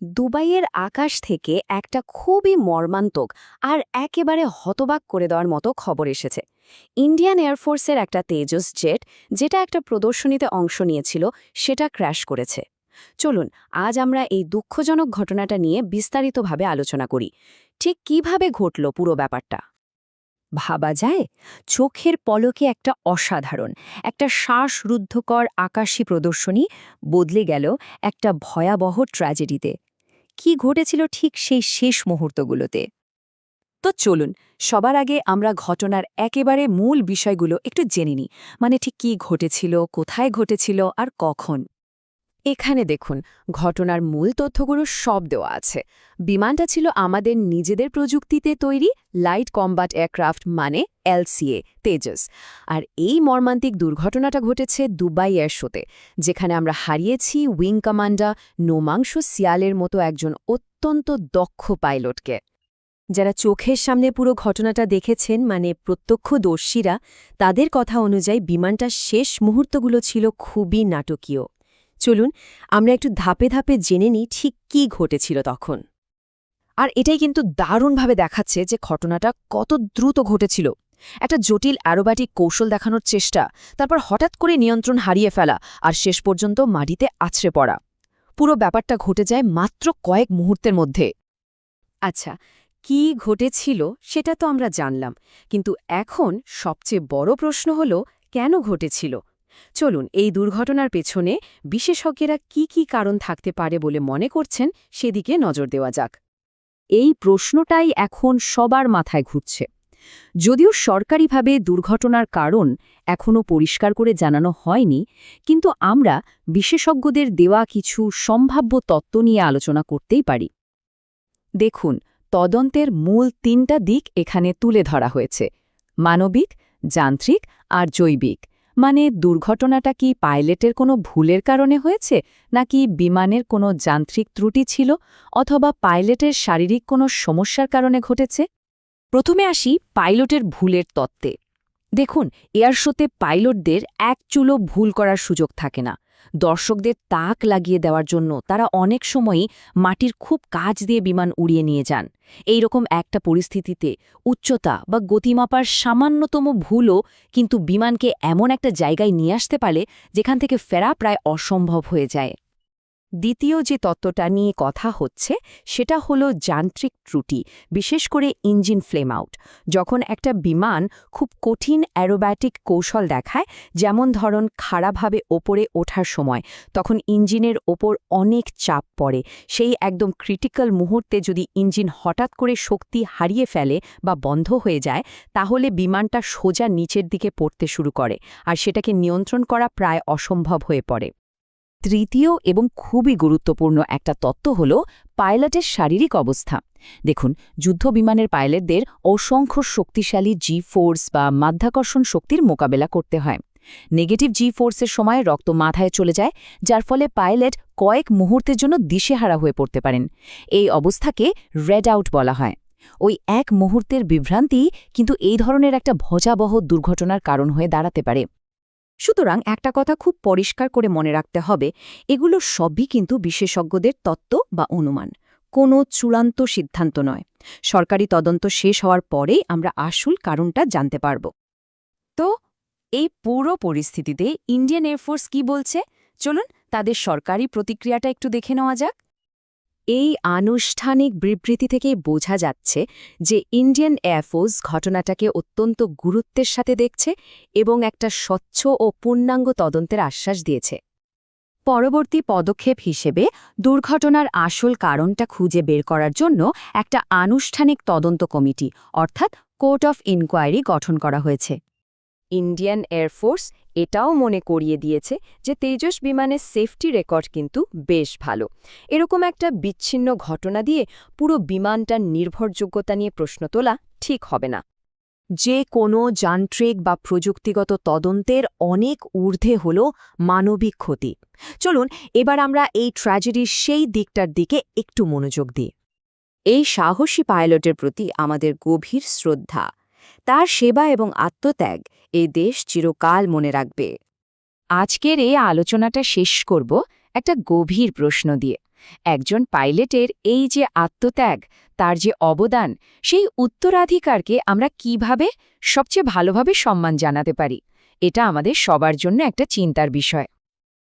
দুবাইয়ের আকাশ থেকে একটা খুবই মর্মান্তক আর একেবারে হতবাক করে দেওয়ার মতো খবর এসেছে। ইন্ডিয়ান এয়ারফোর্সের একটা তেজস জেট, যেটা একটা প্রদর্শনীতে অংশ নিয়েছিল, সেটা ক্র্যাশ করেছে। চলুন আজ আমরা এই দুঃখজনক ঘটনাটা নিয়ে বিস্তারিতভাবে আলোচনা করি। ঠিক কিভাবে ঘটল পুরো ব্যাপারটা। ভাবা যায়, চোখের পলকে একটা অসাধারণ, একটা শ্বাসরুদ্ধকর আকাশী প্রদর্শনী বদলে গেল একটা ভয়াবহ ট্র্যাজেডিতে। কি ঘটেছিল ঠিক সেই শেষ মুহূর্তগুলোতে? তো চলুন সবার আগে আমরা ঘটনার একেবারে মূল বিষয়গুলো একটু জেনে নিই। মানে ঠিক কী ঘটেছিল, কোথায় ঘটেছিল আর কখন। এখানে দেখুন, ঘটনার মূল তথ্যগুলো সব দেওয়া আছে। বিমানটা ছিল আমাদের নিজেদের প্রযুক্তিতে তৈরি লাইট কম্বাট এয়ারক্রাফট, মানে এলসিএ তেজস। আর এই মর্মান্তিক দুর্ঘটনাটা ঘটেছে দুবাই এয়ার শোতে, যেখানে আমরা হারিয়েছি উইং কমান্ডার নোমাংস সিয়ালের মতো একজন অত্যন্ত দক্ষ পাইলটকে। যারা চোখের সামনে পুরো ঘটনাটা দেখেছেন, মানে প্রত্যক্ষদর্শীরা, তাদের কথা অনুযায়ী বিমানটার শেষ মুহূর্তগুলো ছিল খুবই নাটকীয়। চলুন আমরা একটু ধাপে ধাপে জেনে নিই ঠিক কী ঘটেছিল তখন। আর এটাই কিন্তু দারুণভাবে দেখাচ্ছে যে ঘটনাটা কত দ্রুত ঘটেছিল। একটা জটিল অ্যারোব্যাটিক কৌশল দেখানোর চেষ্টা, তারপর হঠাৎ করে নিয়ন্ত্রণ হারিয়ে ফেলা, আর শেষ পর্যন্ত মাটিতে আছড়ে পড়া। পুরো ব্যাপারটা ঘটে যায় মাত্র কয়েক মুহূর্তের মধ্যে। আচ্ছা, কি ঘটেছিল সেটা তো আমরা জানলাম, কিন্তু এখন সবচেয়ে বড় প্রশ্ন হল কেন ঘটেছিল। চলুন এই দুর্ঘটনার পেছনে বিশেষজ্ঞরা কি কি কারণ থাকতে পারে বলে মনে করছেন সেদিকে নজর দেওয়া যাক। এই প্রশ্নটাই এখন সবার মাথায় ঘুরছে। যদিও সরকারিভাবে দুর্ঘটনার কারণ এখনও পরিষ্কার করে জানানো হয়নি, কিন্তু আমরা বিশেষজ্ঞদের দেওয়া কিছু সম্ভাব্য তত্ত্ব নিয়ে আলোচনা করতেই পারি। দেখুন, তদন্তের মূল তিনটা দিক এখানে তুলে ধরা হয়েছে: মানবিক, যান্ত্রিক আর জৈবিক। মানে দুর্ঘটনাটা কি পাইলটের কোনো ভুলের কারণে হয়েছে, নাকি বিমানের কোনো যান্ত্রিক ত্রুটি ছিল, অথবা পাইলটের শারীরিক কোনো সমস্যার কারণে ঘটেছে। প্রথমে আসি পাইলটের ভুলের তত্ত্বে। দেখুন, এয়ার শোতে পাইলটদের এক চুলো ভুল করার সুযোগ থাকে না। দর্শকদের তাক লাগিয়ে দেওয়ার জন্য তারা অনেক সময়ই মাটির খুব কাছ দিয়ে বিমান উড়িয়ে নিয়ে যান। এই রকম একটা পরিস্থিতিতে উচ্চতা বা গতিমাপার সামান্যতম ভুলও কিন্তু বিমানকে এমন একটা জায়গায় নিয়ে আসতে পারে যেখান থেকে ফেরা প্রায় অসম্ভব হয়ে যায়। দ্বিতীয় যে তত্ত্বটা নিয়ে কথা হচ্ছে সেটা হলো যান্ত্রিক ত্রুটি, বিশেষ করে ইঞ্জিন ফ্লেম আউট। যখন একটা বিমান খুব কঠিন অ্যারোব্যাটিক কৌশল দেখায়, যেমন ধরন খাড়াভাবে ওপরে ওঠার সময়, তখন ইঞ্জিনের ওপর অনেক চাপ পড়ে। সেই একদম ক্রিটিক্যাল মুহূর্তে যদি ইঞ্জিন হঠাৎ করে শক্তি হারিয়ে ফেলে বা বন্ধ হয়ে যায়, তাহলে বিমানটা সোজা নিচের দিকে পড়তে শুরু করে, আর সেটাকে নিয়ন্ত্রণ করা প্রায় অসম্ভব হয়ে পড়ে। তৃতীয় এবং খুবই গুরুত্বপূর্ণ একটা তত্ত্ব হল পাইলটের শারীরিক অবস্থা। দেখুন, যুদ্ধবিমানের পাইলটদের অসংখ্য শক্তিশালী জি ফোর্স বা মাধ্যাকর্ষণ শক্তির মোকাবেলা করতে হয়। নেগেটিভ জি ফোর্সের সময় রক্ত মাথায় চলে যায়, যার ফলে পাইলট কয়েক মুহূর্তের জন্য দিশেহারা হয়ে পড়তে পারেন। এই অবস্থাকে রেড আউট বলা হয়। ওই এক মুহূর্তের বিভ্রান্তি কিন্তু এই ধরনের একটা ভয়াবহ দুর্ঘটনার কারণ হয়ে দাঁড়াতে পারে। সুতরাং একটা কথা খুব পরিষ্কার করে মনে রাখতে হবে, এগুলো সবই কিন্তু বিশেষজ্ঞদের তত্ত্ব বা অনুমান, কোনো চূড়ান্ত সিদ্ধান্ত নয়। সরকারি তদন্ত শেষ হওয়ার পরেই আমরা আসল কারণটা জানতে পারব। তো এই পুরো পরিস্থিতিতে ইন্ডিয়ান এয়ারফোর্স কি বলছে, চলুন তাদের সরকারি প্রতিক্রিয়াটা একটু দেখে নেওয়া যাক। এই আনুষ্ঠানিক বিবৃতি থেকে বোঝা যাচ্ছে যে ইন্ডিয়ান এয়ারফোর্স ঘটনাটাকে অত্যন্ত গুরুত্বের সাথে দেখছে এবং একটা স্বচ্ছ ও পূর্ণাঙ্গ তদন্তের আশ্বাস দিয়েছে। পরবর্তী পদক্ষেপ হিসেবে দুর্ঘটনার আসল কারণটা খুঁজে বের করার জন্য একটা আনুষ্ঠানিক তদন্ত কমিটি, অর্থাৎ কোর্ট অফ ইনকোয়ারি গঠন করা হয়েছে। ইন্ডিয়ান এয়ারফোর্স এটাও মনে করিয়ে দিয়েছে যে তেজস বিমানের সেফটি রেকর্ড কিন্তু বেশ ভালো। এরকম একটা বিচ্ছিন্ন ঘটনা দিয়ে পুরো বিমানটার নির্ভরযোগ্যতা নিয়ে প্রশ্ন তোলা ঠিক হবে না। যে কোনো যান্ত্রিক বা প্রযুক্তিগত তদন্তের অনেক ঊর্ধ্বে হল মানবিক ক্ষতি। চলুন এবার আমরা এই ট্র্যাজেডির সেই দিকটার দিকে একটু মনোযোগ দিই। এই সাহসী পাইলটের প্রতি আমাদের গভীর শ্রদ্ধা। তার সেবা এবং আত্মত্যাগ এই দেশ চিরকাল মনে রাখবে। আজকের এই আলোচনাটা শেষ করব একটা গভীর প্রশ্ন দিয়ে। একজন পাইলটের এই যে আত্মত্যাগ, তার যে অবদান, সেই উত্তরাধিকারকে আমরা কিভাবে সবচেয়ে ভালোভাবে সম্মান জানাতে পারি, এটা আমাদের সবার জন্য একটা চিন্তার বিষয়।